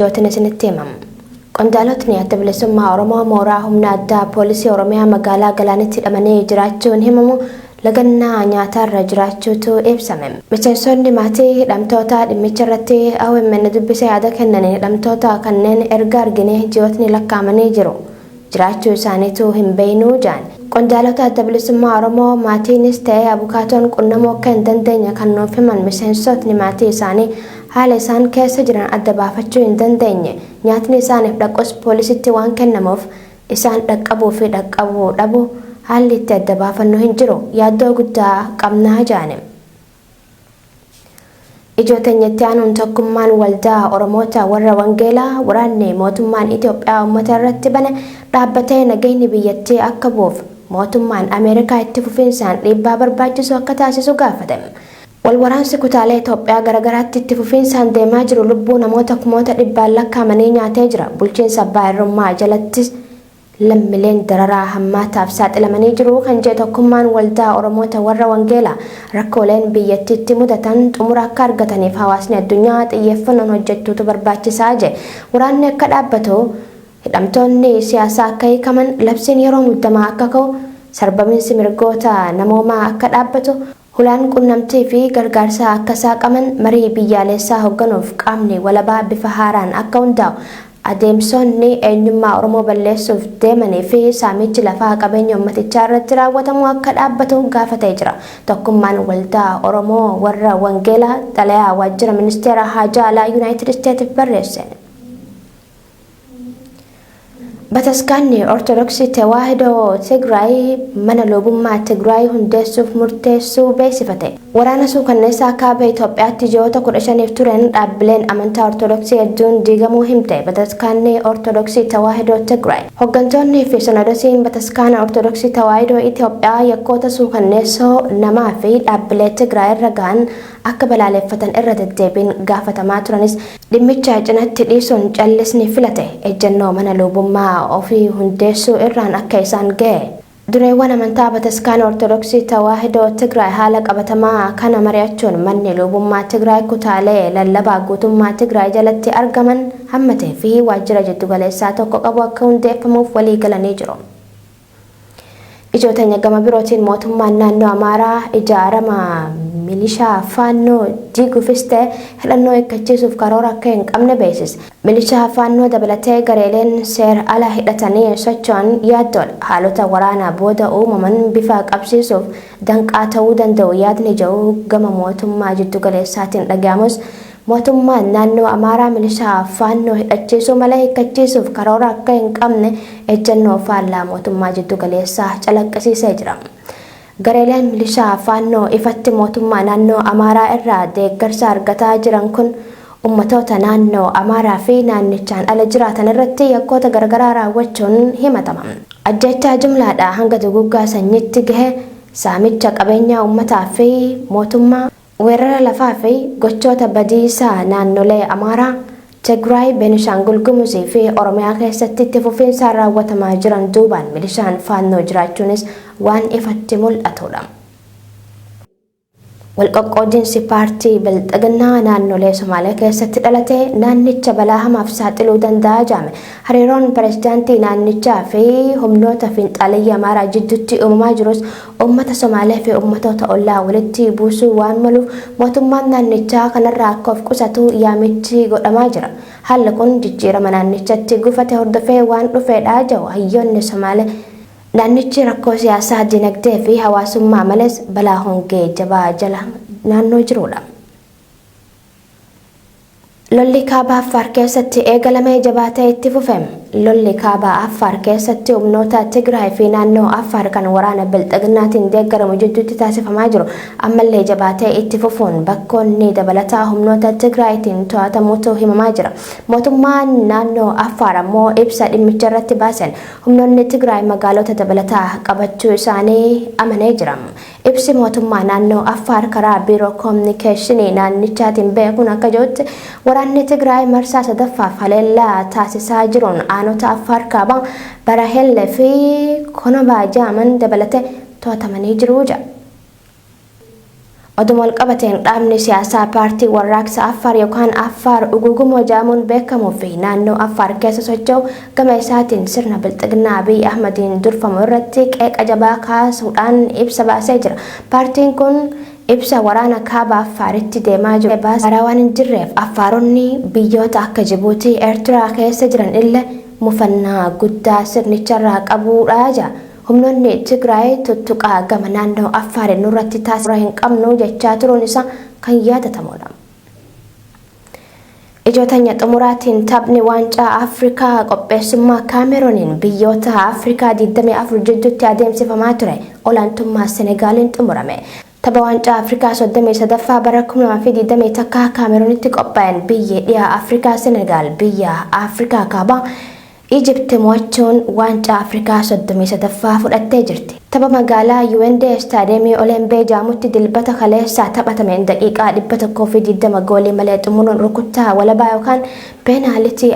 Jootni isinitti himam. Qondaalotni adda bilisummaa Oromoo mooraa humna addaa poolisii Oromiyaa magaalaa Galaanitti hidhamanii jiraachuun himamu lagannaa nyaatarra jiraachuutu ibsame. Miseensonni maatii hidhamtoota dhimmicha irratti OMN dubbisee yaada kennanii hidhamtoota kanneen erga argine ji'ootni lakkaa'amanii jiru. Jiraachuu isaaniitu hin beeknu jaan. Qondaalota adda bilisummaa Oromoo maatiinis ta'ee abukaatoon qunnamuu akka hin dandeenye kan nuuf himan miseensotni maatii isaanii haala isaan keessa jiran adda baafachuu hin dandeenye. Nyaatni isaaniif dhaqqus poolisitti waan kennamuuf isaan dhaqqabuu fi dhaqqabuu dhabu haalli itti adda baafannu hin jiru. Yaaddoo guddaa qabnaa jaane. Ijootenyatti aanuun tokkummaan waldaa Oromoota warra Wangeelaa waraanni mootummaan Itoophiyaa uummata irratti bane dhaabbatee nageenyi biyyattii akka bu'uuf mootummaan Ameerikaa itti fufiinsaan dhiibbaa barbaachisu akka taasisu gaafate. Walwaraansi kutaalee Itoophiyaa garagaraatti itti fufiinsaan deemaa jiru lubbuu namoota kumoota dhibbaan lakkaa'amanii nyaatee jira. Bulchiinsa abbaa irrummaa jalatti lammiileen dararaa hammaataaf saaxilamanii jiru kan jedhe tokkummaan waldaa Oromoota warra Wangeelaa rakkooleen biyyattiitti mudatan xumura akka argataniif hawaasni addunyaa xiyyeeffannoon hojjechuutu barbaachisaa jedhe. Waraanni akka dhaabbatu, hidhamtoonni siyaasaa akka hiikaman, labsiin yeroo muddamaa akka ka'u, sarbamiinsi mirgoota namoomaa akka dhaabbatu, hulaan qunnamtii fi gargaarsaa akka saaqaman, marii biyyaalessaa hoogganuuf qaamni walabaa bifa haaraan akka hundaa'u, adeemsonni eenyummaa Oromoo balleessuuf deemanii fi saamichi lafaa qabeenya uummatichaa irratti raawwatamu akka dhaabbatu gaafatee jira. Tokkummaan waldaa Oromoo warra Wangeelaa xalayaa waajjira ministeera haajaa alaa Yuunaayitid Isteetsiif barreesse. Bataskaanni Ortodoksii Tawaahidoo Tigraay mana lubummaa Tigraay hundeessuuf murteessuu beeksifate. Waraana suukanneessaa kaaba Itoophiyaatti ji'oota 15 turan dhaabbileen amantaa Ortodoksii hedduun diigamuu himte. Bataskaanni Ortodoksii Tawaahidoo Tigraay. Hooggantoonni fi sinodosiin Bataskaana Ortodoksii Tawaahidoo Itoophiyaa yakkoota suukanneessoo namaa fi dhaabbilee Tigraay irra gahan akka balaaleffatan irra deddeebiin gaafatamaa turanis dhimmicha cinatti dhiisuun callisni filate. Ejjennoo mana lubummaa ofii hundeessuu irraan akka isaan ga'e. Dureewwan amantaa Bataskaana Ortodoksii Tawaahidoo Tigraay haala qabatamaa kana mari'achuun manni lubummaa Tigraay kutaalee lallabaa guutummaa Tigraay jalatti argaman hammatee fi waajjira jiddugaleessaa tokko qabu akka hundeeffamuuf walii galanii jiru. Ijootenya gama birootiin mootummaan naannoo Amaaraa ijaarama milishaa faannoo diiguufis ta'e hidhannoo eeggachiisuuf karoora akka hin qabne beeksise. Milishaa faannoo dabalatee gareeleen seera ala hidhatanii socho'an yaaddoodha. Haalota waraanaa booda uumaman bifa qabsiisuuf danqaa ta'uu danda'u yaadni jiru gama mootummaa jiddugaleessaatiin dhaga'amus mootummaan naannoo Amaaraa milishaa faannoo hidhachiisuu malee eeggachiisuuf karoora akka hin qabne ejjennoo faallaa mootummaa jiddugaleessaa calaqqisiisee jira. Gareeleen milishaa faannoo ifatti mootummaa naannoo Amaaraa irraa deeggarsa argataa jiran kun ummatoota naannoo Amaaraa fi naannichaan ala jiraatan irratti yakkoota garagaraa raawwachuun himatama. Ajjechaa jumlaadhaa hanga duguggaa sanyiitti gahe, saamicha qabeenyaa ummataa fi mootummaa, weerara lafaa fi gochoota badiisaa naannolee Amaaraa, Tigraay, Beenishaangul Gumuzii fi Oromiyaa keessatti itti fufiinsaan raawwatamaa jiran duubaan milishaan faannoo jiraachuunis waan ifatti mul'atudha. Walqoqqoodinsi paartii Bilxiginnaa naannolee Somaalee keessatti dhalatee naannicha balaa hamaaf saaxiluu danda'a jedhame. Hariiroon pireezidaantii naannichaa fi humnoota fiinxaaleeyyii Amaaraa jidduutti uumamaa jirus uummata Somaalee fi uummatoota ollaa walitti buusuu waan maluuf mootummaan naannichaa kanarraa akka of qusatu yaamichi godhamaa jira. Haalli kun jijjiirama naannichatti gufate hordofee waan dhufeedha jedhu hayyoonni Somaalee. Naannichi rakkoo siyaasaa, dinagdee fi hawaasummaa malees balaa hongee jabaa jala naannoo jirudha. Lolli kaaba Affaar keessatti eegalamee jabaatee itti fufeem. Lolli kaaba Affaar keessatti humnoota Tigraay fi naannoo Affaar kan waraana Bilxiginnaatiin deeggaramu jidduutti taasifamaa jiru ammallee jabaatee itti fufuun bakkoonni dabalataa humnoota Tigraayitiin to'atamuutu himamaa jira. Mootummaan naannoo Affaar ammoo ibsa dhimmicha irratti baasen humnoonni Tigraay magaalota dabalataa qabachuu isaanii amanee jira. Ibsi mootummaa naannoo Affaar karaa biiroo koominikeeshinii naannichaatiin beekuun akka jedhutti waraanni Tigraay marsaa sadaffaaf haleellaa taasisaa jiruun aanota Affaar kaabaa Barahellee fi Konobaa jedhaman dabalatee to'atamanii jiru jedha. Odumal qabateen dhaabni siyaasaa paartii warraaqsa Affaar yookaan Affaar Ugugumoo jaamuun beekamuu fi naannoo Affaar keessa socho'u gama isaatiin sirna bilxiginaa Abiy Ahmadiin durfamu irratti qeeqa jabaa kaasuudhaan ibsa baasee jira. Paartiin kun ibsa waraana kaaba Affaaritti deemaa jiru baasee waan hin jirreef Affaaronni biyyoota akka Jibuutii, Eertiraa keessa jiran illee mufannaa guddaa sirnicharraa qabuudha jedha. Humnoonni Tigraay tuttuqaa gama naannoo Affaar nurratti taasisa hin qabnu jechaa turuun isaa kan yaadatamudha. Ijootanya xumuraatiin taphni waancaa Afrikaa qopheessummaa Kaameruuniin biyyoota Afrikaa 24 jidduutti adeemsifamaa ture olaantummaa Senegaaliin xumurame. Tapha waancaa Afrikaa 33ffaa bara 2020 takka Kaameruunitti qophaa'een biyyi dhiyaa Afrikaa Senegaal biyya Afrikaa kaabaa Egypt mo'achuun waancaa Afrikaa 33ffaa fudhattee jirti. Tapha magaalaa UND Stadiumii Olembee jaamutti dilbata kaleessaa taphatameen daqiiqaa 120 goolii malee xumuruun rukuttaa walabaa yookaan peenaalitii